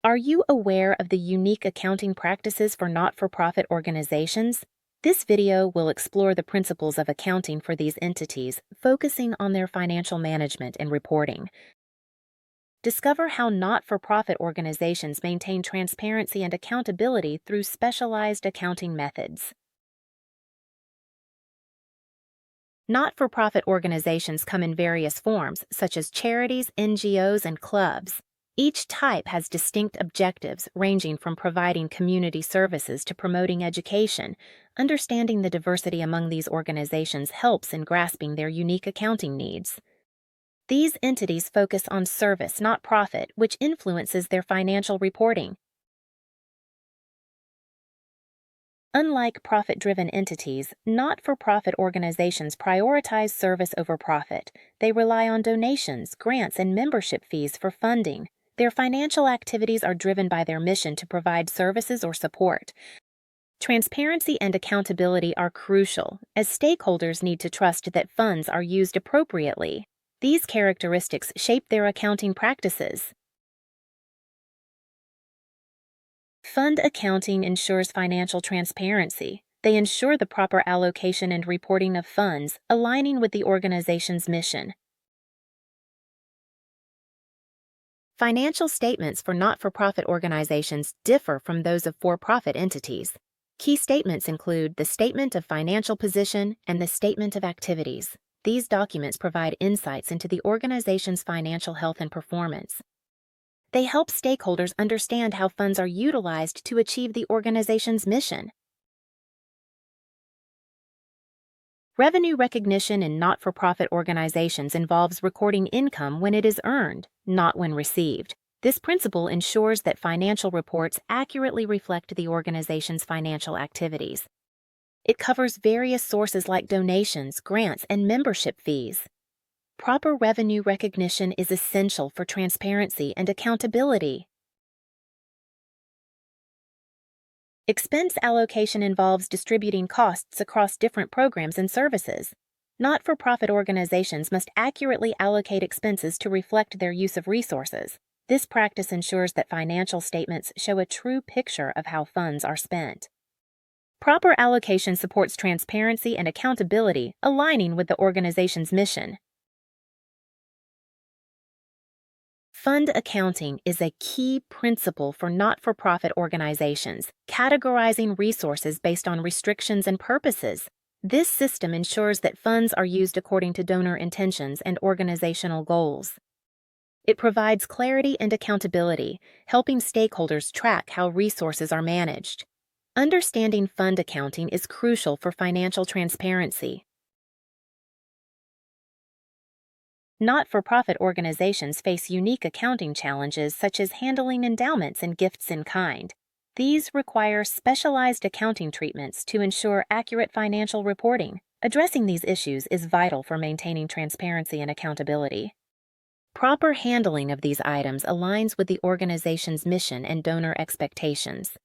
Are you aware of the unique accounting practices for not-for-profit organizations? This video will explore the principles of accounting for these entities, focusing on their financial management and reporting. Discover how not-for-profit organizations maintain transparency and accountability through specialized accounting methods. Not-for-profit organizations come in various forms, such as charities, NGOs, and clubs. Each type has distinct objectives, ranging from providing community services to promoting education. Understanding the diversity among these organizations helps in grasping their unique accounting needs. These entities focus on service, not profit, which influences their financial reporting. Unlike profit-driven entities, not-for-profit organizations prioritize service over profit. They rely on donations, grants, and membership fees for funding. Their financial activities are driven by their mission to provide services or support. Transparency and accountability are crucial, as stakeholders need to trust that funds are used appropriately. These characteristics shape their accounting practices. Fund accounting ensures financial transparency. They ensure the proper allocation and reporting of funds, aligning with the organization's mission. Financial statements for not-for-profit organizations differ from those of for-profit entities. Key statements include the Statement of Financial Position and the Statement of Activities. These documents provide insights into the organization's financial health and performance. They help stakeholders understand how funds are utilized to achieve the organization's mission. Revenue recognition in not-for-profit organizations involves recording income when it is earned, not when received. This principle ensures that financial reports accurately reflect the organization's financial activities. It covers various sources like donations, grants, and membership fees. Proper revenue recognition is essential for transparency and accountability. Expense allocation involves distributing costs across different programs and services. Not-for-profit organizations must accurately allocate expenses to reflect their use of resources. This practice ensures that financial statements show a true picture of how funds are spent. Proper allocation supports transparency and accountability, aligning with the organization's mission. Fund accounting is a key principle for not-for-profit organizations, categorizing resources based on restrictions and purposes. This system ensures that funds are used according to donor intentions and organizational goals. It provides clarity and accountability, helping stakeholders track how resources are managed. Understanding fund accounting is crucial for financial transparency. Not-for-profit organizations face unique accounting challenges such as handling endowments and gifts in kind. These require specialized accounting treatments to ensure accurate financial reporting. Addressing these issues is vital for maintaining transparency and accountability. Proper handling of these items aligns with the organization's mission and donor expectations.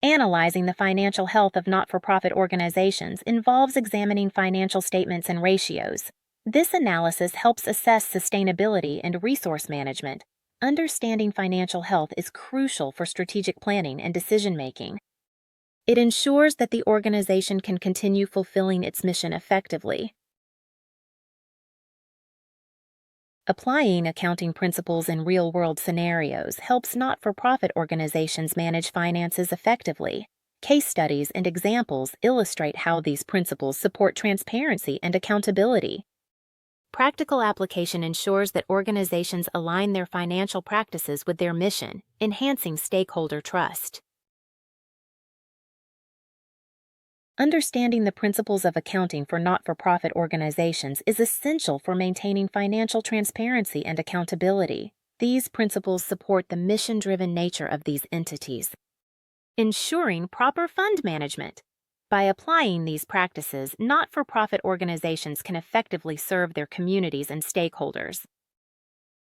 Analyzing the financial health of not-for-profit organizations involves examining financial statements and ratios. This analysis helps assess sustainability and resource management. Understanding financial health is crucial for strategic planning and decision-making. It ensures that the organization can continue fulfilling its mission effectively. Applying accounting principles in real-world scenarios helps not-for-profit organizations manage finances effectively. Case studies and examples illustrate how these principles support transparency and accountability. Practical application ensures that organizations align their financial practices with their mission, enhancing stakeholder trust. Understanding the principles of accounting for not-for-profit organizations is essential for maintaining financial transparency and accountability. These principles support the mission-driven nature of these entities. Ensuring proper fund management. By applying these practices, not-for-profit organizations can effectively serve their communities and stakeholders.